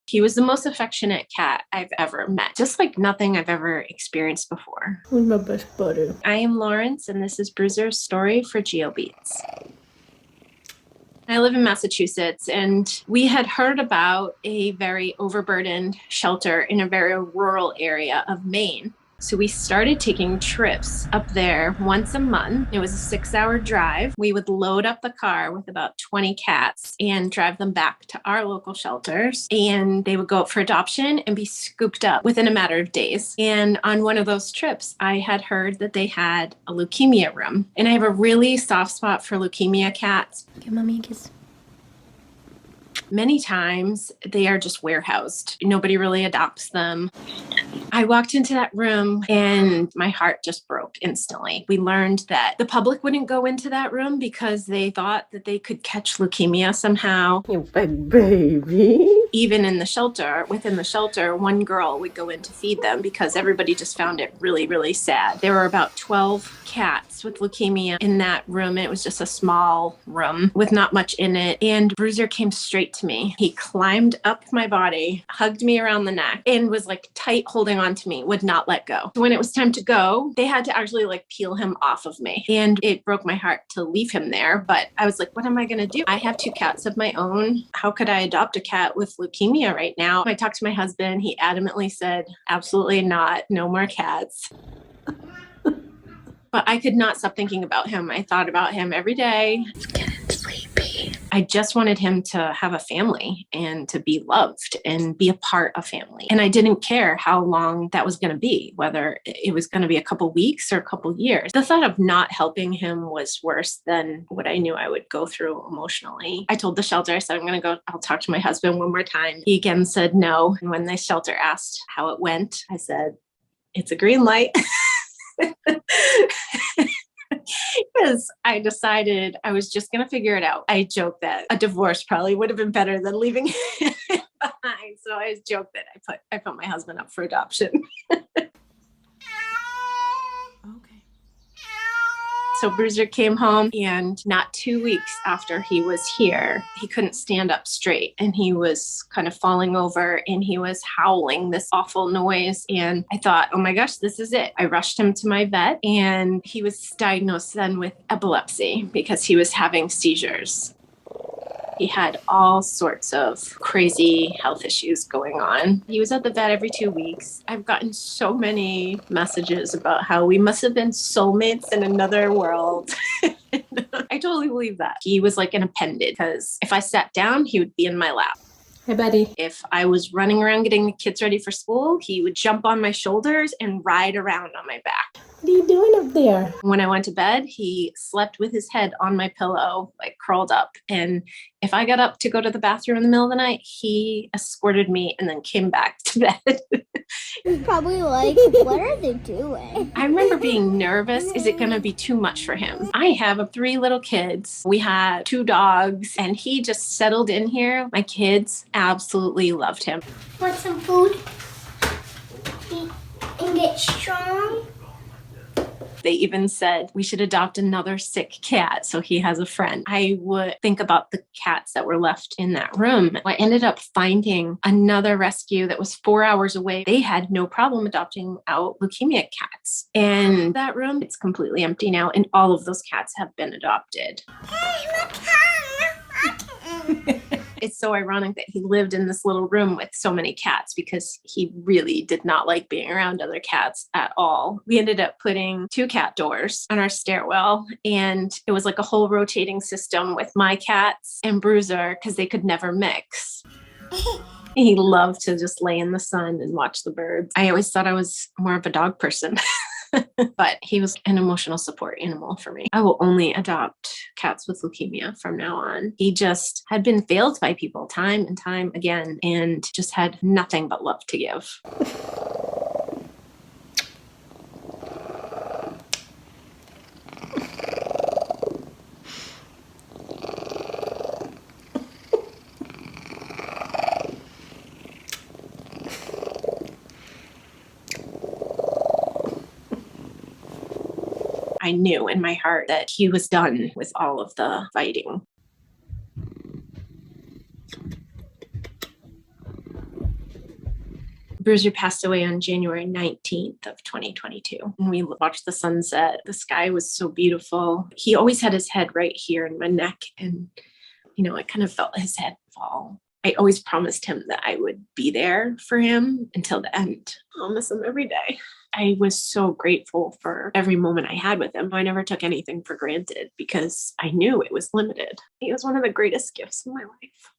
He was the most affectionate cat I've ever met, just like nothing I've ever experienced before. Who's my best buddy? I am Lawrence, and this is Bruiser's story for GeoBeats. I live in Massachusetts, and we had heard about a very overburdened shelter in a very rural area of Maine. So we started taking trips up there once a month. It was a 6-hour drive. We would load up the car with about 20 cats and drive them back to our local shelters. And they would go up for adoption and be scooped up within a matter of days. And on one of those trips, I had heard that they had a leukemia room. And I have a really soft spot for leukemia cats. Give mommy a kiss. Many times they are just warehoused. Nobody really adopts them. I walked into that room and my heart just broke instantly. We learned that the public wouldn't go into that room because they thought that they could catch leukemia somehow. You big baby. Even in the shelter, within the shelter, one girl would go in to feed them because everybody just found it really, really sad. There were about 12 cats with leukemia in that room. It was just a small room with not much in it. And Bruiser came straight to me. He climbed up my body, hugged me around the neck, and was like tight holding on to me, would not let go. When it was time to go, they had to actually like peel him off of me. And it broke my heart to leave him there. But I was like, what am I going to do? I have 2 cats of my own. How could I adopt a cat with leukemia right now? I talked to my husband. He adamantly said, absolutely not. No more cats. But I could not stop thinking about him. I thought about him every day. It's getting sleepy. I just wanted him to have a family and to be loved and be a part of family. And I didn't care how long that was going to be, whether it was going to be a couple weeks or a couple years. The thought of not helping him was worse than what I knew I would go through emotionally. I told the shelter, I said, I'm going to go, I'll talk to my husband one more time. He again said no. And when the shelter asked how it went, I said, it's a green light. Because I decided I was just going to figure it out. I joked that a divorce probably would have been better than leaving him behind. So I joked that I put my husband up for adoption. Okay. So Bruiser came home, and not 2 weeks after he was here, he couldn't stand up straight and he was kind of falling over and he was howling this awful noise. And I thought, oh my gosh, this is it. I rushed him to my vet, and he was diagnosed then with epilepsy because he was having seizures. He had all sorts of crazy health issues going on. He was at the vet every 2 weeks. I've gotten so many messages about how we must have been soulmates in another world. I totally believe that. He was like an appendage because if I sat down, he would be in my lap. Hey, buddy. If I was running around getting the kids ready for school, he would jump on my shoulders and ride around on my back. What are you doing up there? When I went to bed, he slept with his head on my pillow, like curled up. And if I got up to go to the bathroom in the middle of the night, he escorted me and then came back to bed. He's probably like, what are they doing? I remember being nervous. Is it going to be too much for him? I have 3 little kids. We had 2 dogs, and he just settled in here. My kids absolutely loved him. Want some food? And get strong? They even said we should adopt another sick cat so he has a friend. I would think about the cats that were left in that room. I ended up finding another rescue that was 4 hours away. They had no problem adopting out leukemia cats. And that room, it's completely empty now, and all of those cats have been adopted. It's so ironic that he lived in this little room with so many cats because he really did not like being around other cats at all. We ended up putting 2 cat doors on our stairwell, and it was like a whole rotating system with my cats and Bruiser because they could never mix. He loved to just lay in the sun and watch the birds. I always thought I was more of a dog person. But he was an emotional support animal for me. I will only adopt cats with leukemia from now on. He just had been failed by people time and time again and just had nothing but love to give. I knew in my heart that he was done with all of the fighting. Bruiser passed away on January 19th of 2022. And we watched the sunset. The sky was so beautiful. He always had his head right here in my neck. And, I kind of felt his head fall. I always promised him that I would be there for him until the end. I'll miss him every day. I was so grateful for every moment I had with him. I never took anything for granted because I knew it was limited. He was one of the greatest gifts in my life.